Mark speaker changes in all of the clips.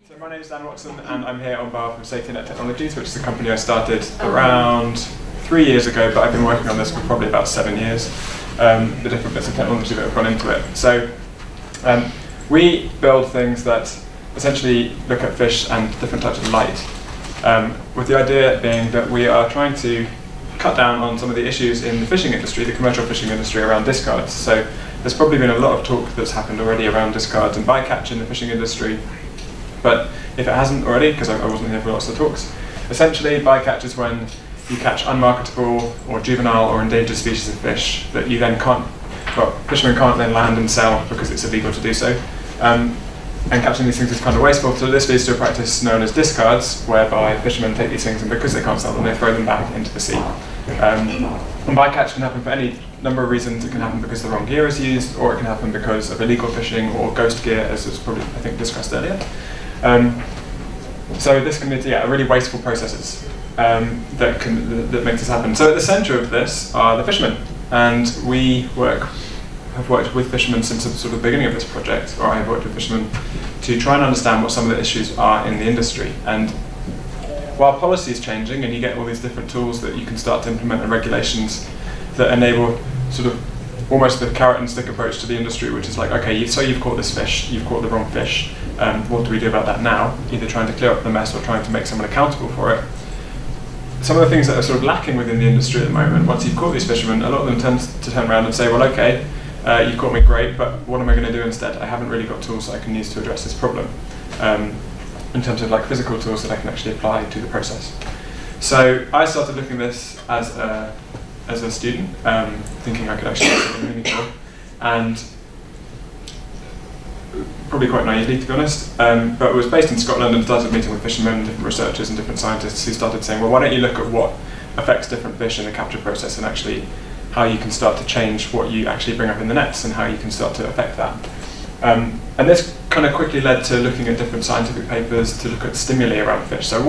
Speaker 1: So my name is Dan Watson, and I'm here on behalf of Safety Net Technologies, which is a company I started around 3 years ago, but I've been working on this for probably about 7 years, the different bits of technology that have gone into it. So we build things that essentially look at fish and different types of light, with the idea being that we are trying to cut down on some of the issues in the fishing industry, the commercial fishing industry, around discards. So there's probably been a lot of talk that's happened already around discards and bycatch in the fishing industry. But if it hasn't already, because I wasn't here for lots of the talks, essentially bycatch is when you catch unmarketable or juvenile or endangered species of fish that you then can't, well, fishermen can't then land and sell because it's illegal to do so. And catching these things is kind of wasteful, so this leads to a practice known as discards, whereby fishermen take these things and because they can't sell them, they throw them back into the sea. And bycatch can happen for any number of reasons. It can happen because the wrong gear is used, or it can happen because of illegal fishing or ghost gear, as was probably, I think, discussed earlier. So this can lead to really wasteful processes that makes this happen. So at the centre of this are the fishermen, and we have worked with fishermen since the sort of beginning of this project, or I have worked with fishermen to try and understand what some of the issues are in the industry. And while policy is changing and you get all these different tools that you can start to implement and regulations that enable sort of almost the carrot and stick approach to the industry, which is like, okay, so you've caught this fish, you've caught the wrong fish, what do we do about that now? Either trying to clear up the mess or trying to make someone accountable for it. Some of the things that are sort of lacking within the industry at the moment, once you've caught these fishermen, a lot of them tend to turn around and say, well, okay, you've caught me, great, but what am I going to do instead? I haven't really got tools that I can use to address this problem, in terms of like physical tools that I can actually apply to the process. So I started looking at this as a student, thinking I could actually do something meaningful, and probably quite naively, to be honest, but it was based in Scotland and started meeting with fishermen, different researchers and different scientists who started saying, well, why don't you look at what affects different fish in the capture process and actually how you can start to change what you actually bring up in the nets and how you can start to affect that. And this kind of quickly led to looking at different scientific papers to look at stimuli around fish. So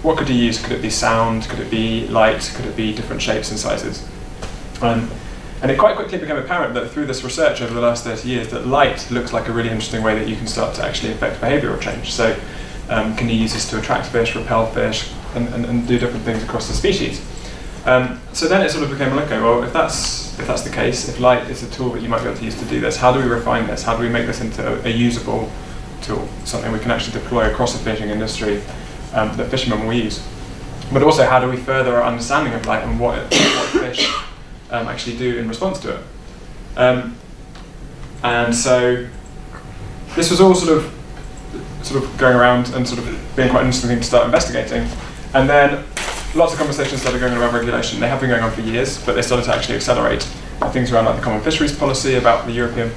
Speaker 1: what could you use? Could it be sound? Could it be light? Could it be different shapes and sizes? And it quite quickly became apparent that through this research over the last 30 years that light looks like a really interesting way that you can start to actually affect behavioural change. So can you use this to attract fish, repel fish, and do different things across the species? So then it sort of became, okay, well, if that's the case, if light is a tool that you might be able to use to do this, how do we refine this? How do we make this into a usable tool, something we can actually deploy across the fishing industry that fishermen will use? But also, how do we further our understanding of light and what fish actually do in response to it? And so this was all sort of going around and sort of being quite an interesting thing to start investigating. And then lots of conversations started going on around regulation. They have been going on for years, but they started to actually accelerate. Things around like the Common Fisheries Policy, about the European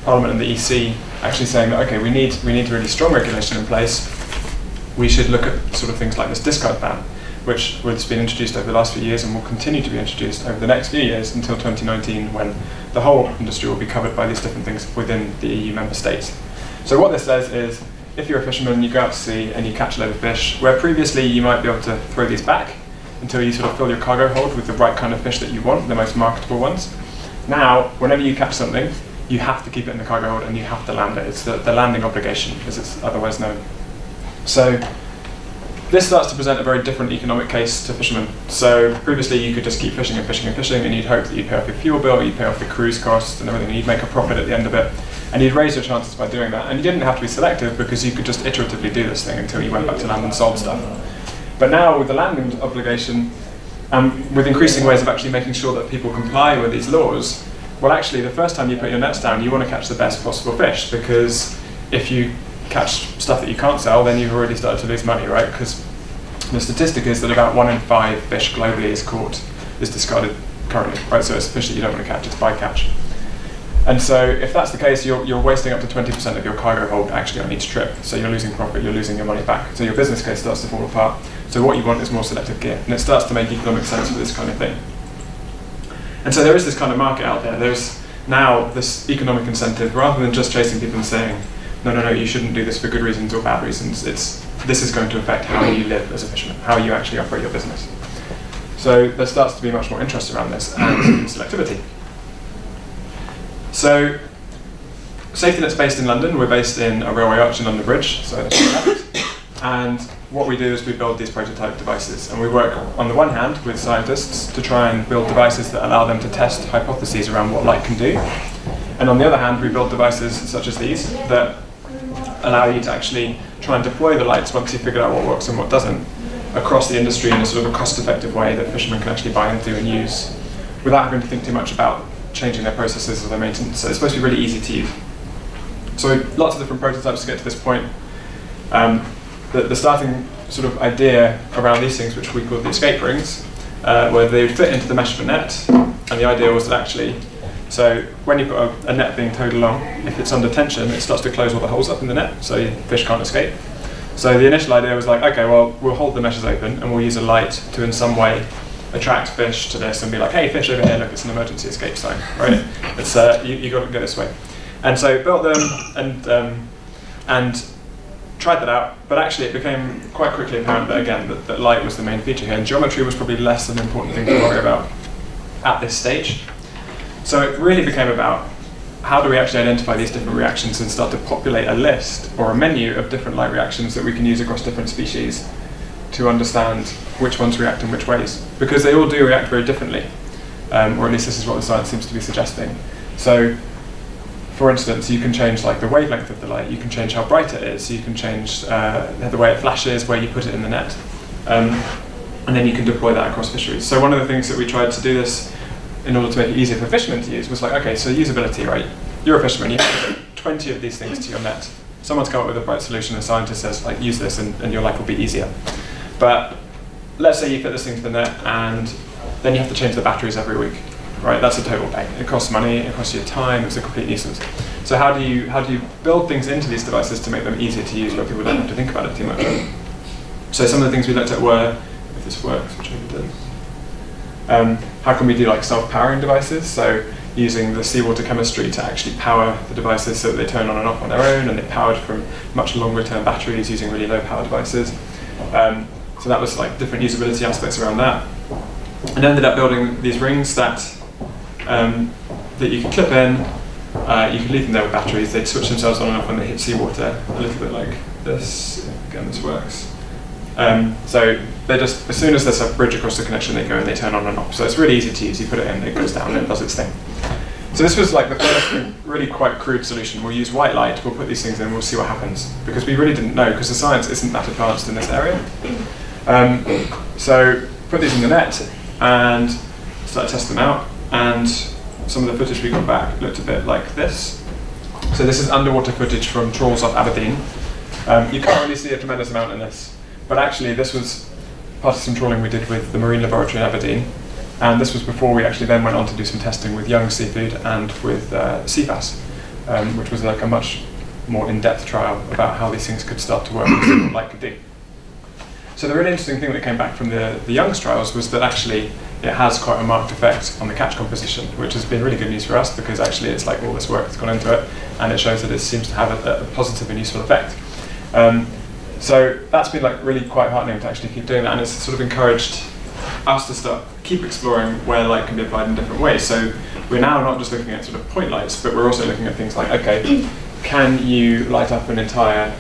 Speaker 1: Parliament and the EC actually saying that, okay, we need really strong regulation in place. We should look at sort of things like this discard ban, which has been introduced over the last few years and will continue to be introduced over the next few years until 2019, when the whole industry will be covered by these different things within the EU member states. So what this says is, if you're a fisherman, you go out to sea and you catch a load of fish, where previously you might be able to throw these back until you sort of fill your cargo hold with the right kind of fish that you want, the most marketable ones. Now, whenever you catch something, you have to keep it in the cargo hold and you have to land it. It's the landing obligation, as it's otherwise known. So this starts to present a very different economic case to fishermen. So previously you could just keep fishing and fishing and fishing, and you'd hope that you'd pay off your fuel bill, you'd pay off the cruise costs and everything, and you'd make a profit at the end of it. And you'd raise your chances by doing that. And you didn't have to be selective because you could just iteratively do this thing until you went back to land and sold stuff. But now with the landing obligation, with increasing ways of actually making sure that people comply with these laws, well, actually the first time you put your nets down, you want to catch the best possible fish, because if you catch stuff that you can't sell, then you've already started to lose money, right? Because the statistic is that about 1 in 5 fish globally is discarded currently, right? So it's a fish that you don't want to catch, it's bycatch. And so if that's the case, you're wasting up to 20% of your cargo hold actually on each trip. So you're losing profit, you're losing your money back. So your business case starts to fall apart. So what you want is more selective gear. And it starts to make economic sense for this kind of thing. And so there is this kind of market out there. There's now this economic incentive, rather than just chasing people and saying, no, you shouldn't do this for good reasons or bad reasons. This is going to affect how you live as a fisherman, how you actually operate your business. So there starts to be much more interest around this and selectivity. So Safety Net's based in London. We're based in a railway arch in London Bridge, so that's where and what we do is we build these prototype devices, and we work on the one hand with scientists to try and build devices that allow them to test hypotheses around what light can do, and on the other hand we build devices such as these that allow you to actually try and deploy the lights once you've figured out what works and what doesn't across the industry in a sort of a cost-effective way that fishermen can actually buy into and use without having to think too much about changing their processes or their maintenance. So it's supposed to be really easy to use. So lots of different prototypes to get to this point. The starting sort of idea around these things, which we call the escape rings, where they would fit into the mesh of a net, and the idea was that actually, so when you've got a net being towed along, if it's under tension, it starts to close all the holes up in the net, so fish can't escape. So the initial idea was like, okay, well, we'll hold the meshes open, and we'll use a light to in some way attract fish to this and be like, hey, fish over here, look, it's an emergency escape sign, right? It's you got to go this way. And so built them and tried that out, but actually it became quite quickly apparent that again that light was the main feature here, and geometry was probably less an important thing to worry about at this stage. So it really became about how do we actually identify these different reactions and start to populate a list or a menu of different light reactions that we can use across different species to understand which ones react in which ways, because they all do react very differently, or at least this is what the science seems to be suggesting. So for instance, you can change like the wavelength of the light, you can change how bright it is, you can change the way it flashes, where you put it in the net, and then you can deploy that across fisheries. So one of the things that we tried to do this in order to make it easier for fishermen to use was like, okay, so usability, right? You're a fisherman, you have 20 of these things to your net. Someone's come up with a bright solution, a scientist says, like, use this and your life will be easier. But let's say you fit this thing to the net and then you have to change the batteries every week. Right, that's a total pain. It costs money, it costs you time, it's a complete nuisance. So how do you build things into these devices to make them easier to use where people don't have to think about it too much? So some of the things we looked at were, if this works, which I hope it does, how can we do like self-powering devices? So using the seawater chemistry to actually power the devices so that they turn on and off on their own, and they're powered from much longer term batteries using really low power devices. So that was like different usability aspects around that. And ended up building these rings that you could clip in, you could leave them there with batteries, they'd switch themselves on and off when they hit seawater, a little bit like this. Again, this works. So they just, as soon as there's a bridge across the connection, they go and they turn on and off. So it's really easy to use, you put it in, it goes down and it does its thing. So this was like the first really quite crude solution. We'll use white light, we'll put these things in, we'll see what happens. Because we really didn't know, because the science isn't that advanced in this area. So put these in the net and started testing them out. And some of the footage we got back looked a bit like this. So this is underwater footage from trawls off Aberdeen. You can't really see a tremendous amount in this, but actually this was part of some trawling we did with the Marine Laboratory in Aberdeen. And this was before we actually then went on to do some testing with young seafood and with sea bass, which was like a much more in-depth trial about how these things could start to work and see what light could do. So the really interesting thing that came back from the Young's trials was that actually it has quite a marked effect on the catch composition, which has been really good news for us because actually it's like all this work that's gone into it, and it shows that it seems to have a positive and useful effect. So that's been like really quite heartening to actually keep doing that, and it's sort of encouraged us to keep exploring where light can be applied in different ways. So we're now not just looking at sort of point lights, but we're also looking at things like, okay, can you light up an entire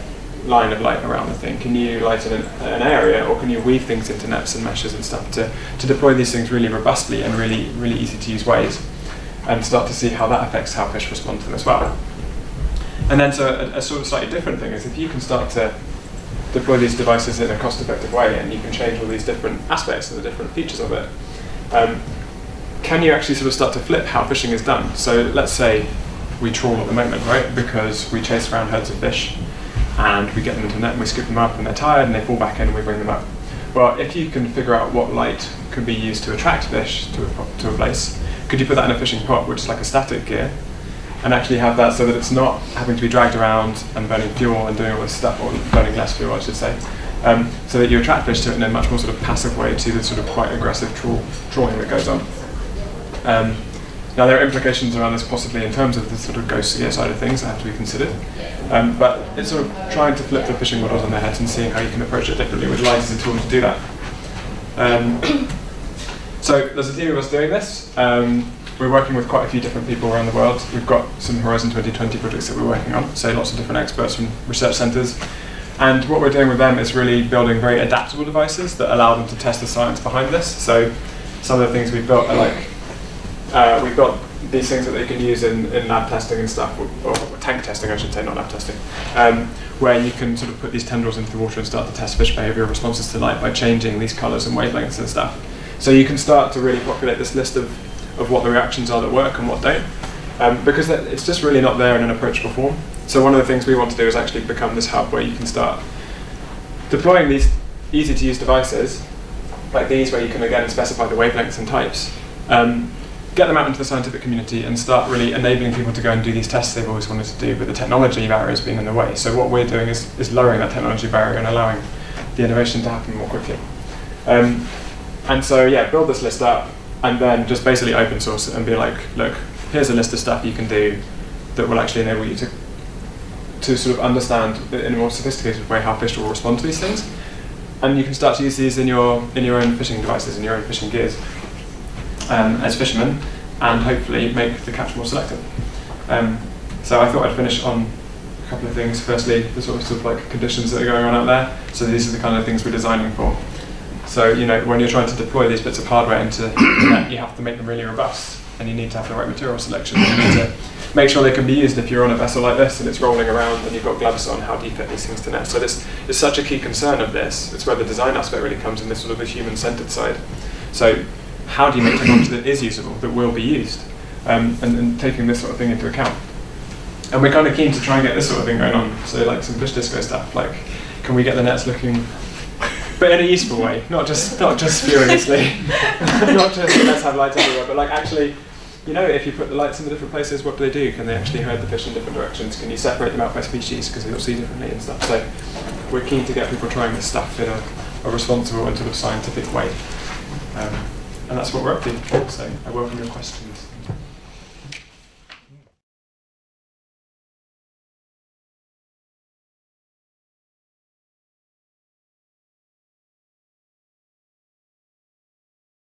Speaker 1: line of light around the thing? Can you light an area, or can you weave things into nets and meshes and stuff to deploy these things really robustly and really, really easy to use ways, and start to see how that affects how fish respond to them as well. And then so a sort of slightly different thing is if you can start to deploy these devices in a cost-effective way and you can change all these different aspects and the different features of it, can you actually sort of start to flip how fishing is done? So let's say we trawl at the moment, right? Because we chase around herds of fish and we get them into the net and we scoop them up and they're tired and they fall back in and we bring them up. Well, if you can figure out what light can be used to attract fish to a place, could you put that in a fishing pot, which is like a static gear, and actually have that so that it's not having to be dragged around and burning fuel and doing all this stuff, or burning less fuel, I should say, so that you attract fish to it in a much more sort of passive way to the sort of quite aggressive trawling that goes on. Now there are implications around this possibly in terms of the sort of ghost gear side of things that have to be considered, but it's sort of trying to flip the fishing models on their heads and seeing how you can approach it differently with light as a tool to do that. So there's a team of us doing this. we're working with quite a few different people around the world. We've got some Horizon 2020 projects that we're working on, so lots of different experts from research centres. And what we're doing with them is really building very adaptable devices that allow them to test the science behind this. So some of the things we've built are like, we've got these things that they can use in lab testing and stuff, or tank testing I should say, not lab testing, where you can sort of put these tendrils into the water and start to test fish behaviour responses to light by changing these colours and wavelengths and stuff. So you can start to really populate this list of what the reactions are that work and what don't, because it's just really not there in an approachable form. So one of the things we want to do is actually become this hub where you can start deploying these easy to use devices, like these, where you can again specify the wavelengths and types, get them out into the scientific community and start really enabling people to go and do these tests they've always wanted to do, but the technology barriers being in the way. So what we're doing is lowering that technology barrier and allowing the innovation to happen more quickly. And so yeah, build this list up and then just basically open source it and be like, look, here's a list of stuff you can do that will actually enable you to sort of understand in a more sophisticated way how fish will respond to these things. And you can start to use these in your own fishing devices, in your own fishing gears, as fishermen, and hopefully make the catch more selective. So I thought I'd finish on a couple of things. Firstly, the sort of like conditions that are going on out there. So these are the kind of things we're designing for. So when you're trying to deploy these bits of hardware into the net, you have to make them really robust, and you need to have the right material selection. You need to make sure they can be used if you're on a vessel like this and it's rolling around and you've got gloves on. How do you fit these things to net? So this is such a key concern of this. It's where the design aspect really comes in, this sort of the human-centered side. So how do you make technology that is usable, that will be used, and taking this sort of thing into account? And we're kind of keen to try and get this sort of thing going on. So like some fish disco stuff, like can we get the nets looking, but in a useful way, not just furiously, not just let's have lights everywhere, but like actually, if you put the lights in the different places, what do they do? Can they actually herd the fish in different directions? Can you separate them out by species because they all see differently and stuff? So we're keen to get people trying this stuff in a responsible and sort of scientific way. And that's what we're up to. So I welcome your questions.